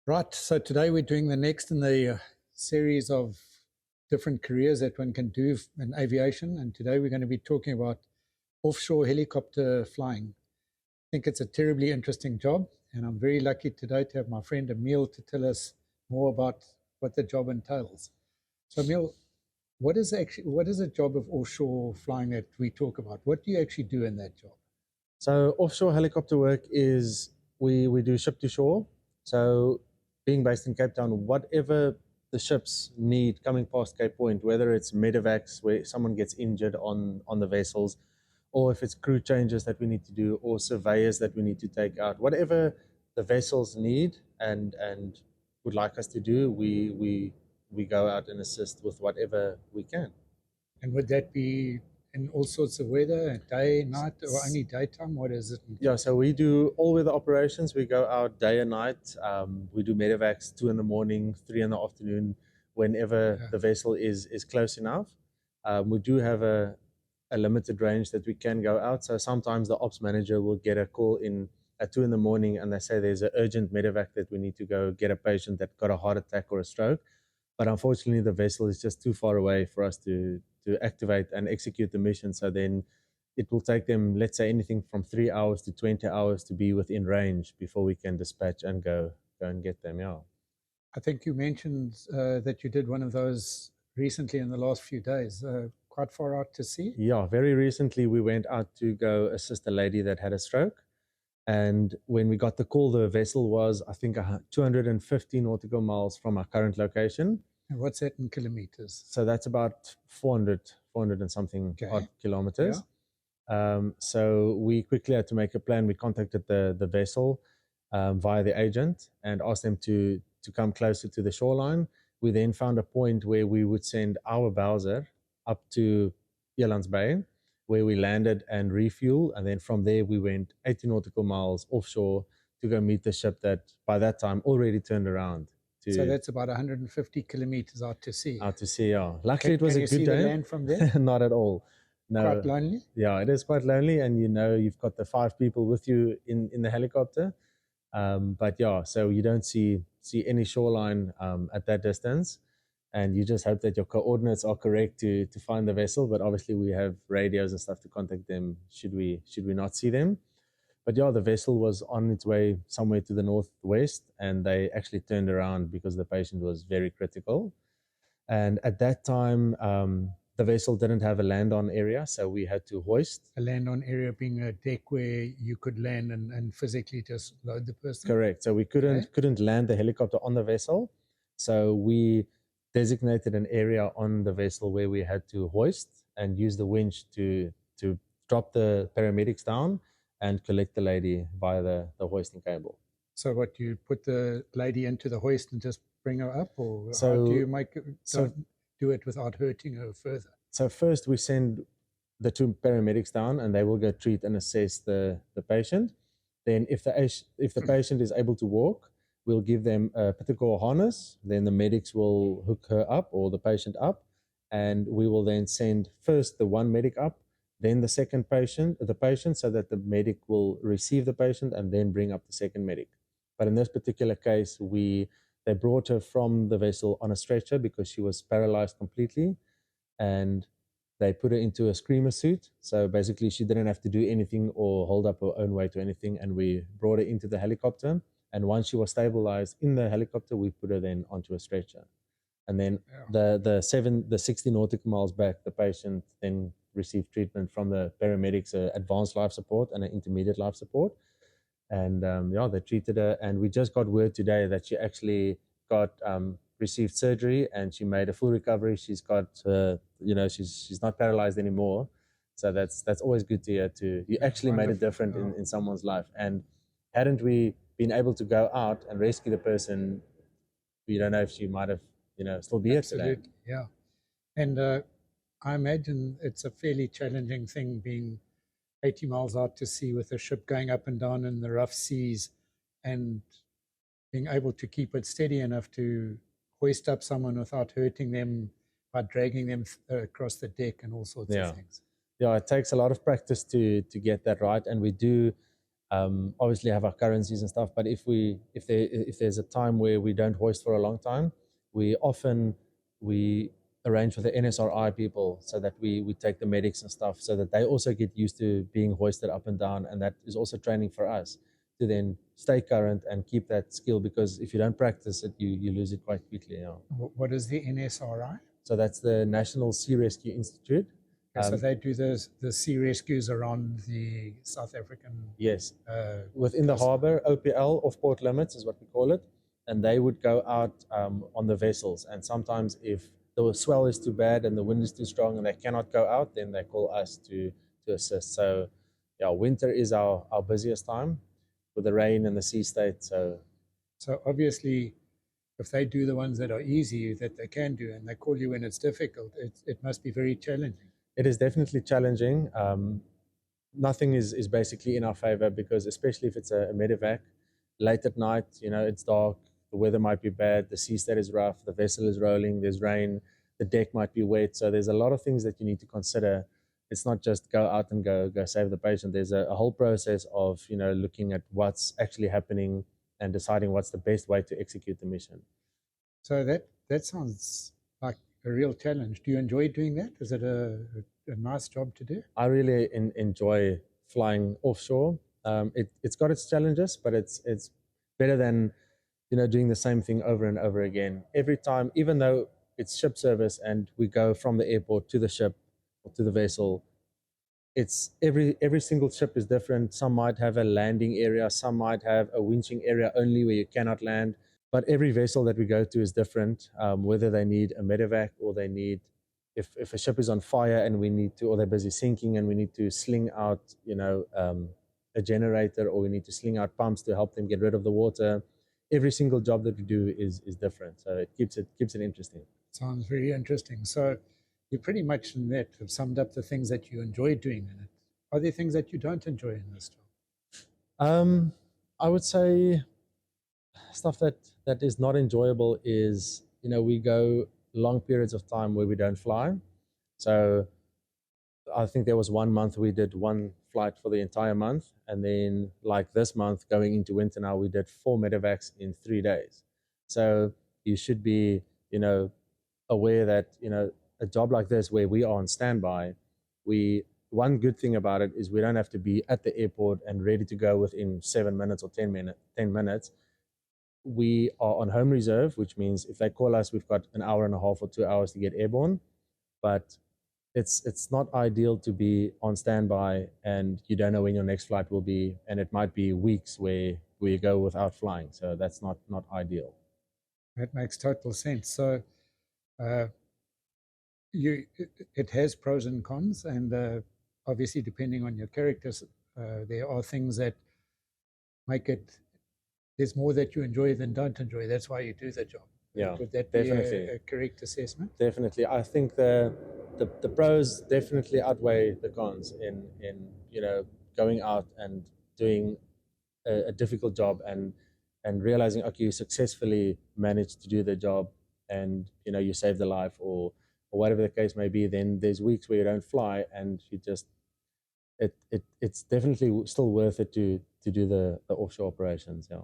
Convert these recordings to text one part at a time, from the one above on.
Right, so today we're doing the next in the series of different careers that one can do in aviation. And today we're going to be talking about offshore helicopter flying. I think it's a terribly interesting job, and I'm very lucky today to have my friend Emile to tell us more about what the job entails. So, Emile, what is the job of offshore flying that we talk about? What do you actually do in that job? So offshore helicopter work is we do ship to shore. So being based in Cape Town, whatever the ships need coming past Cape Point, whether it's medevacs where someone gets injured on the vessels, or if it's crew changes that we need to do, or surveyors that we need to take out, whatever the vessels need and would like us to do, we go out and assist with whatever we can. And would that be in all sorts of weather, day, night, or only daytime? What is it? Yeah, so we do all weather operations. We go out day and night. We do medevacs 2 in the morning, 3 in the afternoon, whenever Yeah. the vessel is close enough. We do have a limited range that we can go out. So sometimes the ops manager will get a call in at 2 in the morning and they say there's an urgent medevac that we need to go get a patient that got a heart attack or a stroke. But unfortunately, the vessel is just too far away for us to activate and execute the mission. So then it will take them, let's say, anything from 3 hours to 20 hours to be within range before we can dispatch and go and get them. Yeah. I think you mentioned that you did one of those recently in the last few days, quite far out to sea. Yeah. Very recently, we went out to go assist a lady that had a stroke. And when we got the call, the vessel was, I think, 250 nautical miles from our current location. And what's that in kilometers? So that's about 400 and something odd kilometers. Yeah. So we quickly had to make a plan. We contacted the vessel via the agent and asked them to come closer to the shoreline. We then found a point where we would send our Bowser up to Elands Bay, where we landed and refuel. And then from there, we went 80 nautical miles offshore to go meet the ship that by that time already turned around. So that's about 150 kilometers out to sea. Out to sea, yeah. Luckily, it was a good day. Can you see the land from there? Not at all. No. Quite lonely? Yeah, it is quite lonely, and you've got the 5 people with you in the helicopter. But yeah, so you don't see any shoreline at that distance, and you just hope that your coordinates are correct to find the vessel. But obviously, we have radios and stuff to contact them should we not see them. But yeah, the vessel was on its way somewhere to the northwest, and they actually turned around because the patient was very critical. And at that time, the vessel didn't have a land-on area, so we had to hoist. A land-on area being a deck where you could land and physically just load the person? Correct. So we couldn't land the helicopter on the vessel. So we designated an area on the vessel where we had to hoist and use the winch to drop the paramedics down and collect the lady via the hoisting cable. So what, you put the lady into the hoist and just bring her up, or how do you make it, do it without hurting her further? So first we send the 2 paramedics down and they will go treat and assess the patient. Then if the patient is able to walk, we'll give them a particular harness. Then the medics will hook her up or the patient up, and we will then send first the one medic up, then the second patient, so that the medic will receive the patient and then bring up the second medic. But in this particular case, they brought her from the vessel on a stretcher because she was paralyzed completely, and they put her into a screamer suit. So basically, she didn't have to do anything or hold up her own weight or anything. And we brought her into the helicopter. And once she was stabilized in the helicopter, we put her then onto a stretcher. And then the 60 nautical miles back, the patient then received treatment from the paramedics, advanced life support and an intermediate life support. And they treated her. And we just got word today that she actually got received surgery and she made a full recovery. She's got, she's not paralyzed anymore. So that's always good to hear too. You actually made a difference in someone's life. And hadn't we been able to go out and rescue the person, we don't know if she might have, still be here today. Yeah. And I imagine it's a fairly challenging thing being 80 miles out to sea with a ship going up and down in the rough seas and being able to keep it steady enough to hoist up someone without hurting them by dragging them across the deck and all sorts of things. Yeah, it takes a lot of practice to get that right. And we do obviously have our currencies and stuff. But if there's a time where we don't hoist for a long time, we arrange for the NSRI people so that we take the medics and stuff so that they also get used to being hoisted up and down, and that is also training for us to then stay current and keep that skill, because if you don't practice it, you lose it quite quickly. You know. What is the NSRI? So that's the National Sea Rescue Institute. So they do the sea rescues around the South African. Yes, within the harbour, OPL, off port limits is what we call it, and they would go out on the vessels. And sometimes if the swell is too bad and the wind is too strong and they cannot go out, then they call us to assist. So yeah, winter is our busiest time with the rain and the sea state. So obviously, if they do the ones that are easy that they can do, and they call you when it's difficult, it must be very challenging. It is definitely challenging. Nothing is basically in our favor, because especially if it's a medevac, late at night, it's dark, the weather might be bad, the sea state is rough, the vessel is rolling, there's rain, the deck might be wet. So there's a lot of things that you need to consider. It's not just go out and go save the patient. There's a whole process of looking at what's actually happening and deciding what's the best way to execute the mission. So that sounds like a real challenge. Do you enjoy doing that? Is it a nice job to do? I really enjoy flying offshore. It's got its challenges, but it's better than doing the same thing over and over again. Every time, even though it's ship service and we go from the airport to the ship or to the vessel, it's every single ship is different. Some might have a landing area, some might have a winching area only where you cannot land. But every vessel that we go to is different, whether they need a medevac or they need, if a ship is on fire and we need to, or they're busy sinking and we need to sling out, a generator, or we need to sling out pumps to help them get rid of the water. Every single job that we do is different. So it keeps it interesting. Sounds very interesting. So you pretty much in that have summed up the things that you enjoy doing in it. Are there things that you don't enjoy in this job? I would say stuff that is not enjoyable is, we go long periods of time where we don't fly. So I think there was 1 month we did one flight for the entire month, and then like this month going into winter now, we did 4 medevacs in 3 days. So you should be aware that a job like this where we are on standby, one good thing about it is we don't have to be at the airport and ready to go within 7 minutes or 10 minutes. We are on home reserve, which means if they call us, we've got an hour and a half or 2 hours to get airborne. But it's not ideal to be on standby and you don't know when your next flight will be, and it might be weeks where you go without flying. So that's not ideal. That makes total sense. So it has pros and cons, and obviously depending on your characters, there are things that make it, there's more that you enjoy than don't enjoy. That's why you do the job. Yeah, would that definitely be a correct assessment? Definitely. I think the pros definitely outweigh the cons in going out and doing a difficult job and realizing, okay, you successfully managed to do the job, and you saved the life, or whatever the case may be. Then there's weeks where you don't fly and you just it's definitely still worth it to do the offshore operations. Yeah.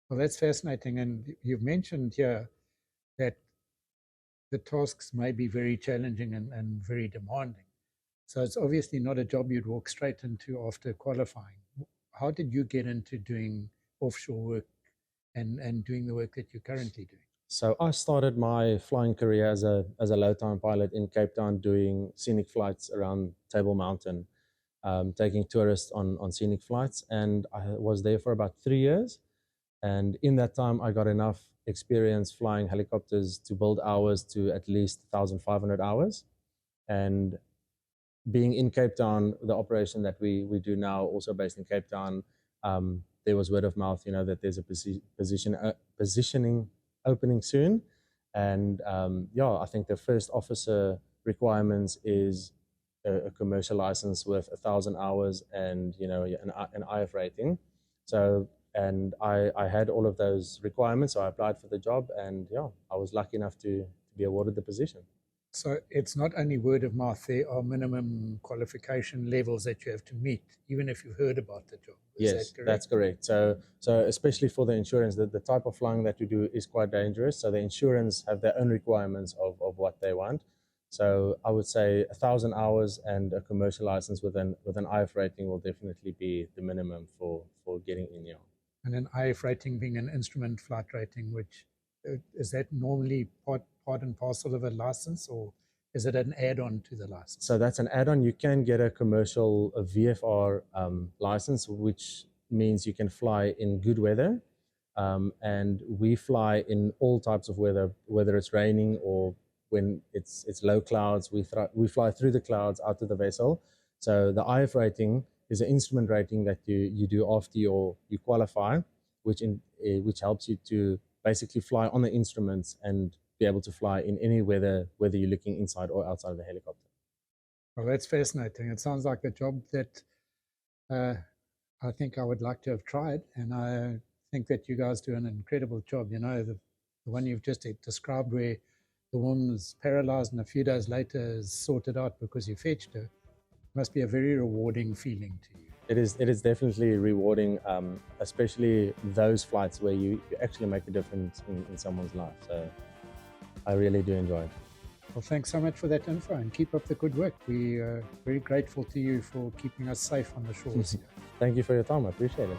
Well, that's fascinating. And you've mentioned here that the tasks may be very challenging and very demanding. So it's obviously not a job you'd walk straight into after qualifying. How did you get into doing offshore work and doing the work that you're currently doing? So I started my flying career as a low time pilot in Cape Town, doing scenic flights around Table Mountain, taking tourists on scenic flights. And I was there for about 3 years. And in that time, I got enough experience flying helicopters to build hours to at least 1,500 hours. And being in Cape Town, the operation that we do now, also based in Cape Town, there was word of mouth, that there's a positioning opening soon. And I think the first officer requirements is a commercial license with 1,000 hours and an IF rating. So, and I had all of those requirements, so I applied for the job, and I was lucky enough to be awarded the position. So it's not only word of mouth, there are minimum qualification levels that you have to meet, even if you've heard about the job. Is Yes, that correct? that's correct. So especially for the insurance, the type of flying that we do is quite dangerous. So the insurance have their own requirements of what they want. So I would say 1,000 hours and a commercial license with an IF rating will definitely be the minimum for getting in here. And an IF rating being an instrument flight rating, which is that normally part and parcel of a license, or is it an add-on to the license? So that's an add-on. You can get a commercial VFR license, which means you can fly in good weather. And we fly in all types of weather, whether it's raining or when it's low clouds. We fly through the clouds out to the vessel. So the IF rating is an instrument rating that you do after you qualify, which helps you to basically fly on the instruments and be able to fly in any weather, whether you're looking inside or outside of the helicopter. Well, that's fascinating. It sounds like a job that I think I would like to have tried, and I think that you guys do an incredible job. You know, the one you've just described, where the woman's paralyzed and a few days later is sorted out because you fetched her, must be a very rewarding feeling to you. It is definitely rewarding, especially those flights where you actually make a difference in someone's life. So I really do enjoy it. Well, thanks so much for that info, and keep up the good work. We are very grateful to you for keeping us safe on the shores here. Thank you for your time. I appreciate it.